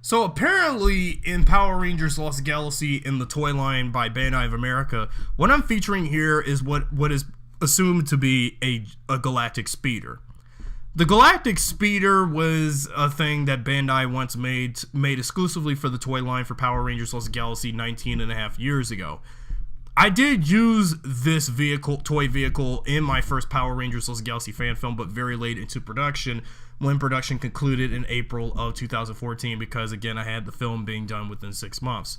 So apparently in Power Rangers Lost Galaxy in the toy line by Bandai of America, what I'm featuring here is what is assumed to be a Galactic speeder. The Galactic speeder was a thing that Bandai once made exclusively for the toy line for Power Rangers Lost Galaxy 19 and a half years ago. I did use this toy vehicle in my first Power Rangers Lost Galaxy fan film, but very late into production, when production concluded in April of 2014, because again, I had the film being done within 6 months.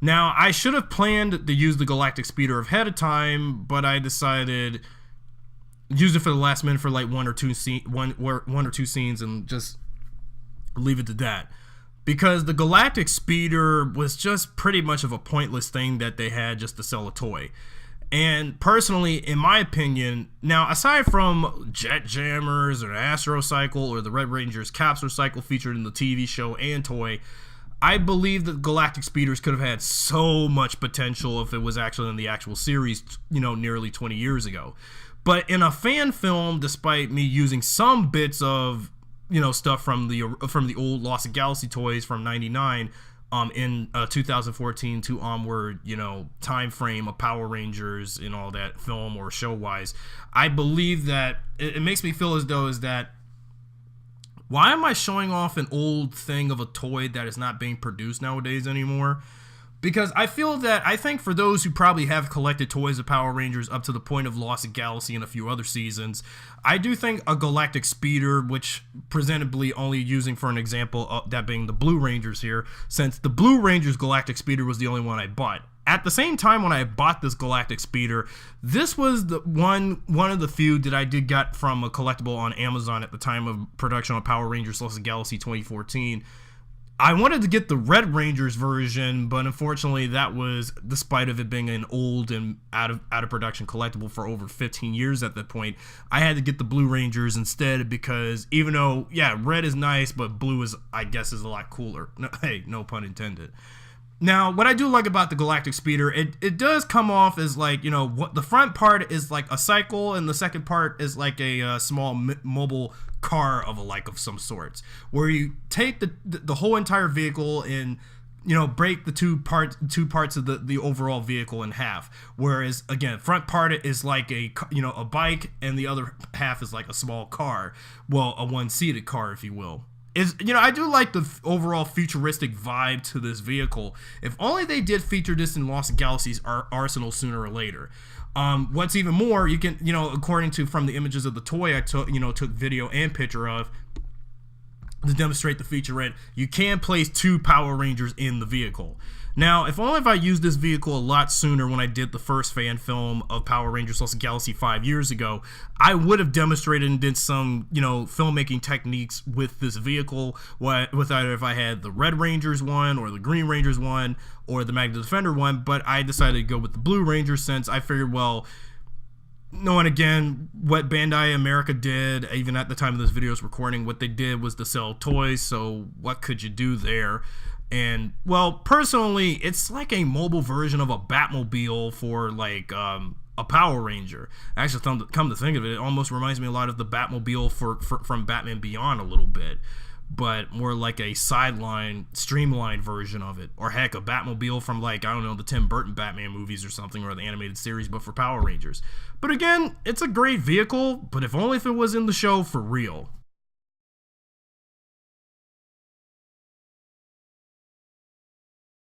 Now, I should have planned to use the Galactic speeder ahead of time, but I decided use it for the last minute for like one or two scenes and just leave it to that. Because the Galactic speeder was just pretty much of a pointless thing that they had just to sell a toy. And personally, in my opinion, now aside from Jet Jammers or Astro Cycle or the Red Ranger's Capsule Cycle featured in the TV show and toy, I believe that Galactic speeders could have had so much potential if it was actually in the actual series, nearly 20 years ago. But in a fan film, despite me using some bits of stuff from the old Lost Galaxy toys from '99 in 2014 to onward, time frame of Power Rangers and all that, film or show wise, I believe that it makes me feel as though is that why am I showing off an old thing of a toy that is not being produced nowadays anymore? Because I think for those who probably have collected toys of Power Rangers up to the point of Lost Galaxy and a few other seasons, I do think a Galactic speeder, which presentably only using for an example of that being the Blue Rangers here, since the Blue Rangers Galactic speeder was the only one I bought. At the same time when I bought this Galactic speeder, this was the one of the few that I did get from a collectible on Amazon at the time of production on Power Rangers Lost Galaxy 2014. I wanted to get the Red Rangers version, but unfortunately that was, despite of it being an old and out of production collectible for over 15 years at that point, I had to get the Blue Rangers instead, because even though, yeah, red is nice, but blue is, I guess, is a lot cooler. No, hey, no pun intended. Now, what I do like about the Galactic speeder, it does come off as like, what the front part is like a cycle, and the second part is like a small mobile car of some sorts, where you take the whole entire vehicle and break the two parts of the overall vehicle in half. Whereas again, front part is like a bike, and the other half is like a small car, well, a one-seated car, if you will. I do like the overall futuristic vibe to this vehicle. If only they did feature this in Lost Galaxy's arsenal sooner or later. What's even more, you can, according to from the images of the toy I took video and picture of to demonstrate the featurette, you can place 2 Power Rangers in the vehicle. Now, if I used this vehicle a lot sooner when I did the first fan film of Power Rangers Lost Galaxy 5 years ago, I would have demonstrated and did some, filmmaking techniques with this vehicle, with either if I had the Red Rangers one, or the Green Rangers one, or the Magna Defender one, but I decided to go with the Blue Rangers since I figured, well, knowing again what Bandai America did, even at the time of this video's recording, what they did was to sell toys, so what could you do there? And, well, personally, it's like a mobile version of a Batmobile for, like, a Power Ranger. Actually, come to think of it, it almost reminds me a lot of the Batmobile from Batman Beyond a little bit. But more like a sideline, streamlined version of it. Or heck, a Batmobile from, like, I don't know, the Tim Burton Batman movies or something, or the animated series, but for Power Rangers. But again, it's a great vehicle, but if only if it was in the show for real.